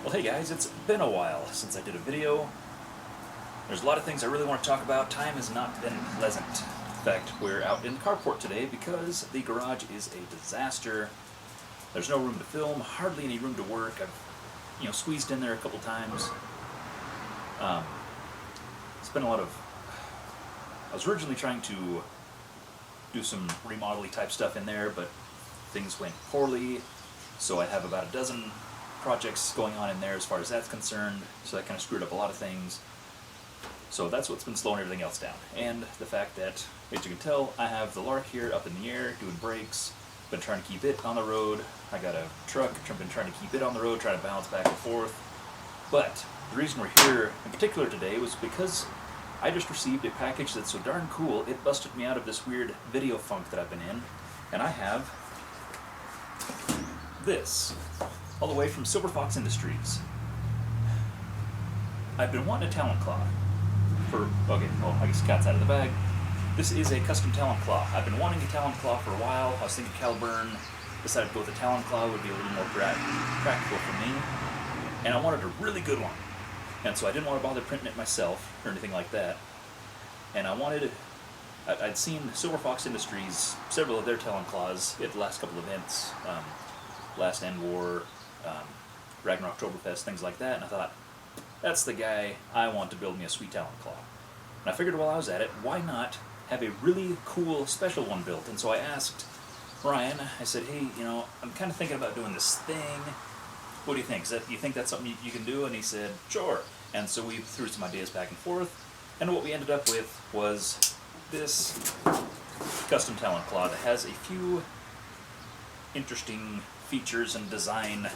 Well, hey guys, it's been a while since I did a video. There's a lot of things I really want to talk about. Time has not been pleasant. In fact, we're out in the carport today because the garage is a disaster. There's no room to film, hardly any room to work. I've, squeezed in there a couple times. It's been a lot of... I was originally trying to do some remodeling type stuff in there, but things went poorly. So I have about a dozen projects going on in there as far as that's concerned, so that kind of screwed up a lot of things. So that's what's been slowing everything else down. And the fact that, as you can tell, I have the Lark here up in the air doing brakes, been trying to keep it on the road. I got a truck, been trying to keep it on the road, trying to bounce back and forth. But the reason we're here in particular today was because I just received a package that's so darn cool, it busted me out of this weird video funk that I've been in. And I have this, all the way from Silverfox Industries. I've been wanting a Talonclaw for, I guess the cat's out of the bag. This is a custom Talonclaw. I've been wanting a Talonclaw for a while. I was thinking Caliburn, decided to go with a Talonclaw would be a little more practical for me. And I wanted a really good one. And so I didn't want to bother printing it myself or anything like that. And I'd seen Silverfox Industries, several of their Talonclaws at the last couple events, last End War, Ragnarok Oktoberfest, things like that, and I thought, that's the guy I want to build me a sweet Talonclaw. And I figured while I was at it, why not have a really cool special one built? And so I asked Ryan, I said, hey, I'm kind of thinking about doing this thing. What do you think? You think that's something you can do? And he said, sure. And so we threw some ideas back and forth, and what we ended up with was this custom Talonclaw that has a few interesting features and design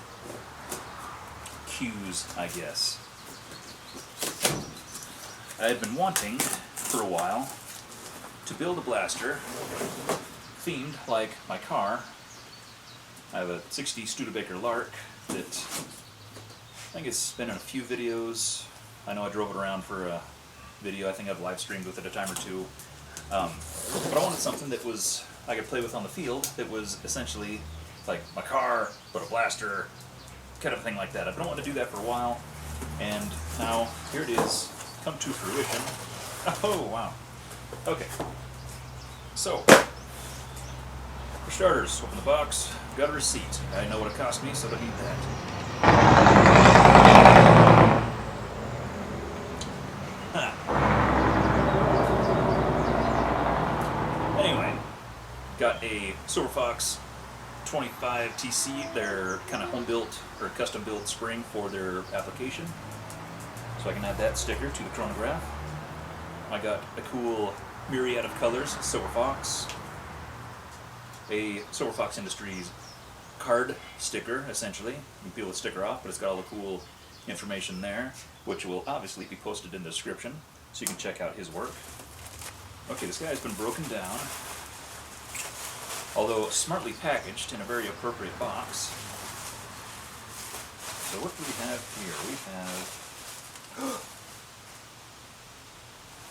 cues, I guess. I had been wanting for a while to build a blaster themed like my car. I have a 60 Studebaker Lark that I think it's been in a few videos. I know I drove it around for a video. I think I've live streamed with it a time or two. But I wanted something that was I could play with on the field that was essentially like my car, but a blaster, kind of thing like that. I've been wanting to do that for a while, and now here it is, come to fruition. Oh, wow. Okay. So, for starters, open the box, got a receipt. I know what it cost me, so I don't need that. Anyway, got a Silverfox 25 TC, their kind of home-built or custom-built spring for their application. So I can add that sticker to the chronograph. I got a cool myriad of colors, Silverfox. A Silverfox Industries card sticker, essentially. You can peel the sticker off, but it's got all the cool information there, which will obviously be posted in the description, so you can check out his work. Okay, this guy's been broken down, although smartly packaged in a very appropriate box. So what do we have here? We have...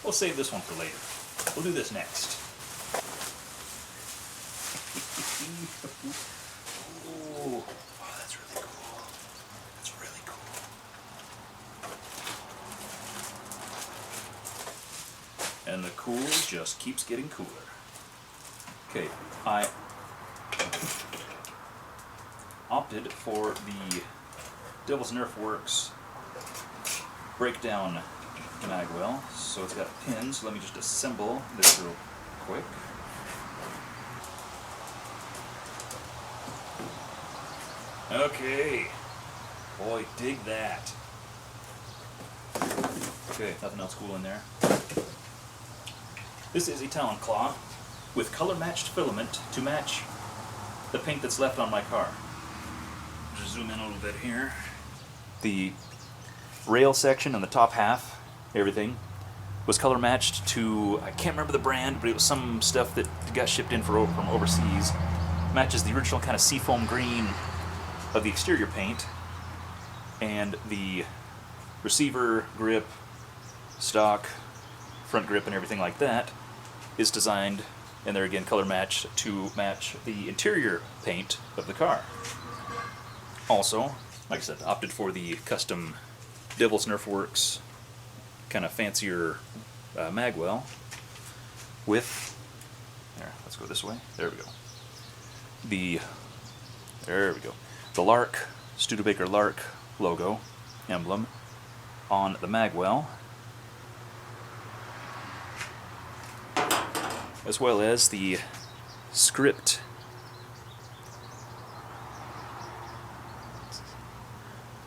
We'll save this one for later. We'll do this next. Oh, that's really cool. That's really cool. And the cool just keeps getting cooler. Okay, I opted for the Devil's Nerf Works breakdown magwell, so it's got pins. Let me just assemble this real quick. Okay, boy, dig that. Okay, nothing else cool in there. This is a Talonclaw with color-matched filament to match the paint that's left on my car. Just zoom in a little bit here. The rail section and the top half, everything, was color-matched to, I can't remember the brand, but it was some stuff that got shipped in from overseas. Matches the original kind of seafoam green of the exterior paint, and the receiver, grip, stock, front grip, and everything like that is designed, and they're again color matched to match the interior paint of the car. Also, like I said, opted for the custom Devil's Nerfworks kind of fancier magwell with, there, let's go this way, there we go, there we go, the Lark, Studebaker Lark logo, emblem, on the magwell, as well as the script.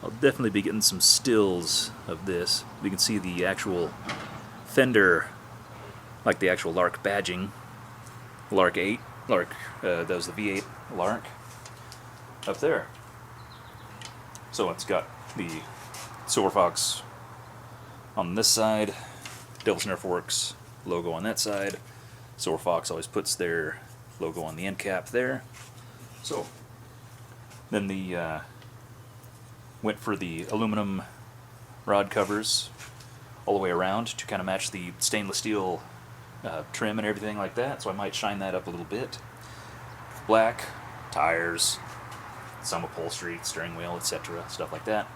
I'll definitely be getting some stills of this. You can see the actual fender, like the actual Lark badging. Lark 8, that was the V8 Lark, up there. So it's got the Silverfox on this side, Devil's Nerfworks logo on that side. Silverfox always puts their logo on the end cap there. So then the went for the aluminum rod covers all the way around to kind of match the stainless steel trim and everything like that, so I might shine that up a little bit. Black tires, some upholstery, steering wheel, etc., stuff like that.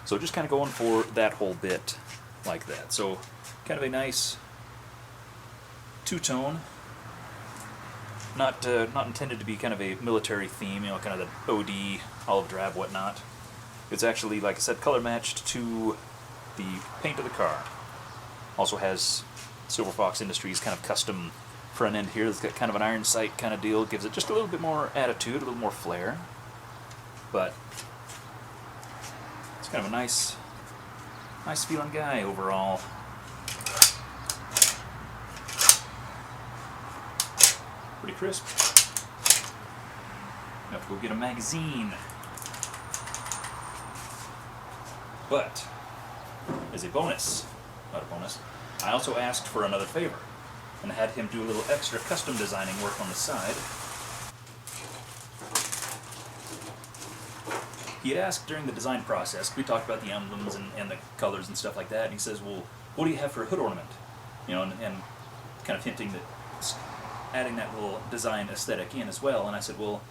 So just kind of going for that whole bit like that. So kind of a nice two-tone, not intended to be kind of a military theme, you know, kind of the OD, olive drab, whatnot. It's actually, like I said, color matched to the paint of the car. Also has Silverfox Industries kind of custom front end here. It's got kind of an iron sight kind of deal. Gives it just a little bit more attitude, a little more flair. But it's kind of a nice feeling guy overall. Pretty crisp. Have to go get a magazine. But, as a bonus, not a bonus, I also asked for another favor, and had him do a little extra custom designing work on the side. He had asked during the design process, we talked about the emblems and the colors and stuff like that, and he says, well, what do you have for a hood ornament? You know, and kind of hinting that, adding that little design aesthetic in as well, and I said, well,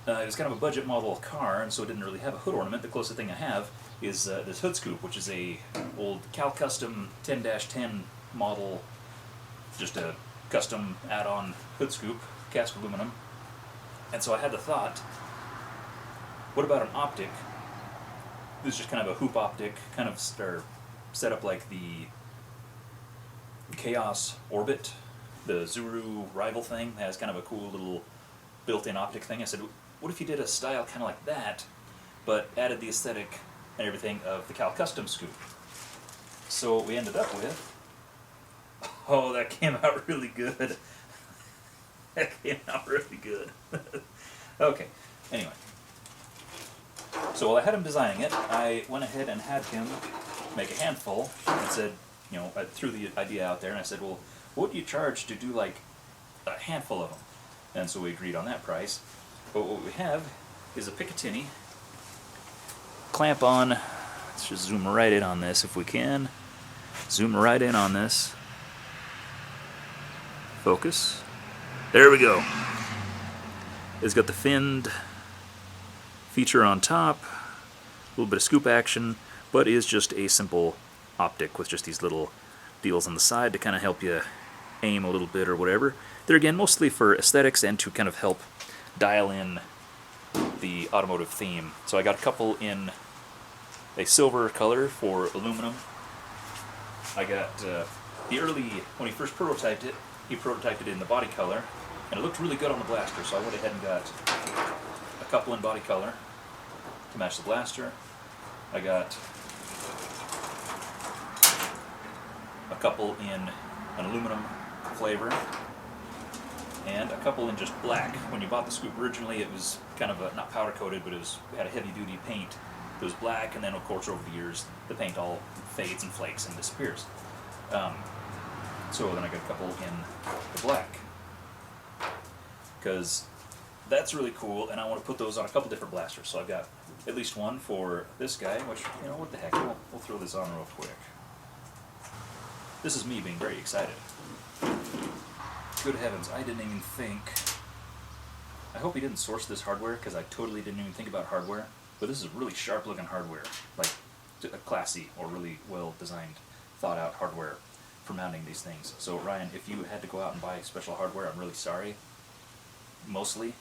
it was kind of a budget model car, and so it didn't really have a hood ornament. The closest thing I have is this hood scoop, which is a old Cal Custom 10-10 model, just a custom add-on hood scoop, cast aluminum. And so I had the thought, what about an optic? This is just kind of a hoop optic, kind of set up like the Chaos Orbit, the Zuru rival thing. It has kind of a cool little built-in optic thing. I said, what if you did a style kind of like that, but added the aesthetic and everything of the Cal Custom scoop? So what we ended up with, oh, that came out really good. That came out really good. Okay, anyway. So while I had him designing it, I went ahead and had him make a handful, and said, you know, I threw the idea out there, and I said, well, what do you charge to do like a handful of them? And so we agreed on that price. But what we have is a Picatinny clamp on. Let's just zoom right in on this if we can. Zoom right in on this. Focus. There we go. It's got the finned feature on top, a little bit of scoop action, but is just a simple optic with just these little deals on the side to kind of help you aim a little bit or whatever. They're again mostly for aesthetics and to kind of help dial in the automotive theme. So I got a couple in a silver color for aluminum. I got the early, when he first prototyped it, he prototyped it in the body color, and it looked really good on the blaster, so I went ahead and got a couple in body color to match the blaster. I got a couple in an aluminum flavor, and a couple in just black. When you bought the scoop originally, it was kind of not powder coated, but it had a heavy duty paint. It was black, and then of course over the years the paint all fades and flakes and disappears. So then I got a couple in the black, because that's really cool, and I want to put those on a couple different blasters. So I've got at least one for this guy, which, you know, what the heck, we'll throw this on real quick. This is me being very excited. Good heavens, I didn't even think. I hope he didn't source this hardware, because I totally didn't even think about hardware. but this is really sharp looking hardware, like a classy or really well designed, thought out hardware for mounting these things. So Ryan, if you had to go out and buy special hardware, I'm really sorry, mostly,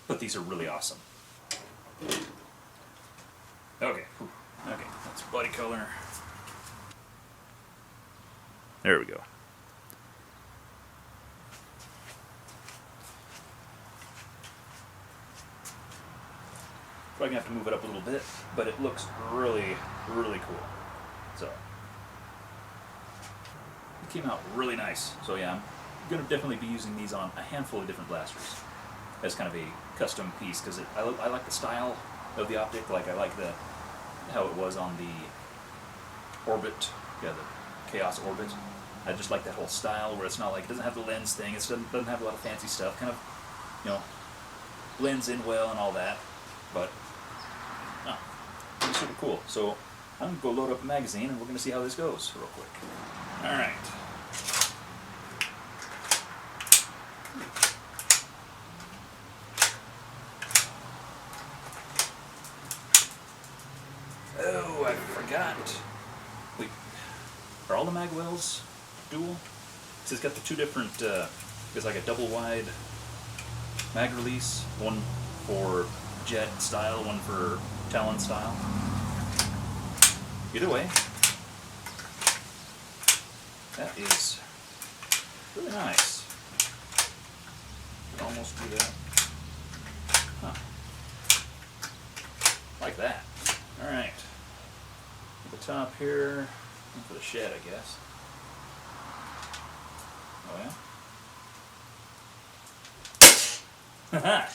but these are really awesome. Okay, okay, that's body color. There we go. Probably gonna have to move it up a little bit, but it looks really, really cool. So, it came out really nice. So yeah, I'm gonna definitely be using these on a handful of different blasters as kind of a custom piece, because I like the style of the optic. Like I like how it was on the Orbit, yeah, the Chaos Orbit. I just like that whole style where it's not like, it doesn't have the lens thing, it doesn't have a lot of fancy stuff, kind of, you know, blends in well and all that, but it's super cool. So I'm going to go load up a magazine and we're going to see how this goes real quick. Alright. Oh, I forgot. Wait, are all the mag wells dual? So it's got the two different, it's like a double wide mag release, one for jet style, one for Talon style. Either way, that is really nice. Could almost do that. Huh. Like that. Alright. The top here, and for the shed, I guess. Oh yeah? Haha!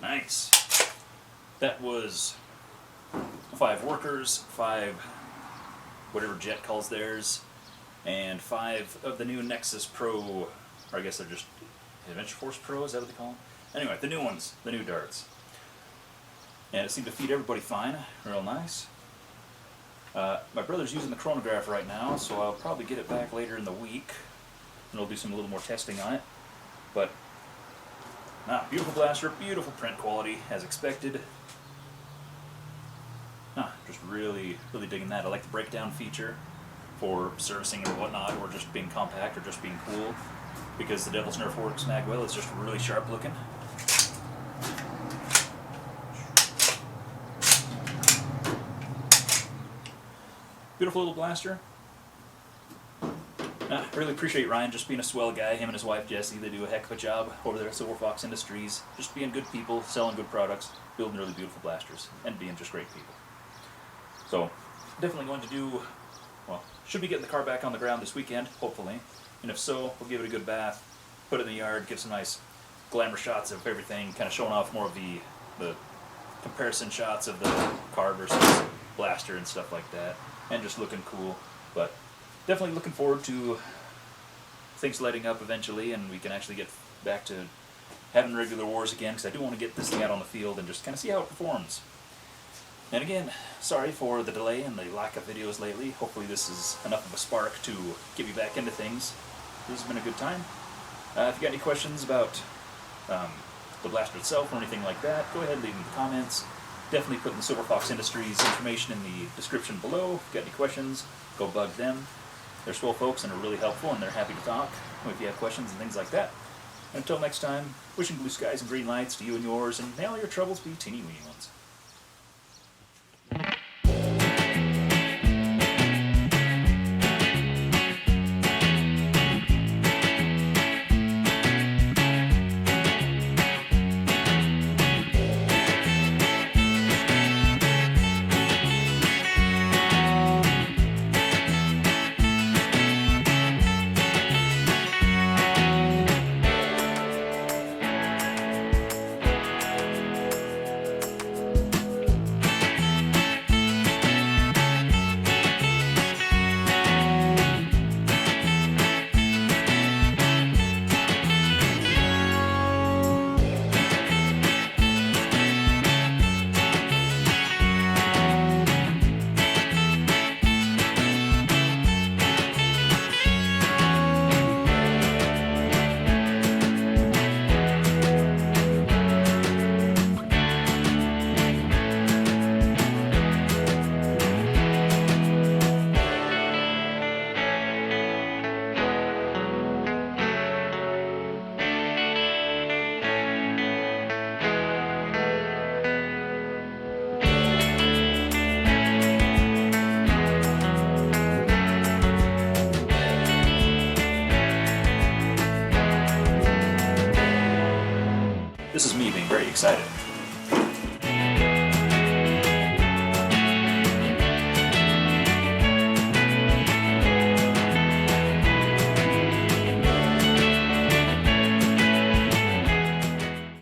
Nice. That was 5 workers, 5 whatever Jet calls theirs, and 5 of the new Nexus Pro, or I guess they're just Adventure Force Pro, is that what they call them? Anyway, the new ones, the new darts. And it seemed to feed everybody fine, real nice. My brother's using the chronograph right now, so I'll probably get it back later in the week, and we'll do a little more testing on it. But beautiful blaster, beautiful print quality, as expected. Just really, really digging that. I like the breakdown feature for servicing or whatnot, or just being compact, or just being cool, because the Devil's Nerf Works magwell is just really sharp looking. Beautiful little blaster. Really appreciate Ryan just being a swell guy. Him and his wife Jessi, they do a heck of a job over there at Silverfox Industries. Just being good people, selling good products, building really beautiful blasters, and being just great people. So, definitely going to do, well, should be getting the car back on the ground this weekend, hopefully. And if so, we'll give it a good bath, put it in the yard, get some nice glamour shots of everything, kind of showing off more of the comparison shots of the car versus blaster and stuff like that, and just looking cool. But definitely looking forward to things letting up eventually, and we can actually get back to having regular wars again, because I do want to get this thing out on the field and just kind of see how it performs. And again, sorry for the delay and the lack of videos lately. Hopefully this is enough of a spark to get me back into things. This has been a good time. If you got any questions about the blaster itself or anything like that, go ahead and leave them in the comments. Definitely put in the Silverfox Industries information in the description below. If you got any questions, go bug them. They're swell folks and are really helpful, and they're happy to talk if you have questions and things like that. And until next time, wishing blue skies and green lights to you and yours, and may all your troubles be teeny-weeny ones. excited.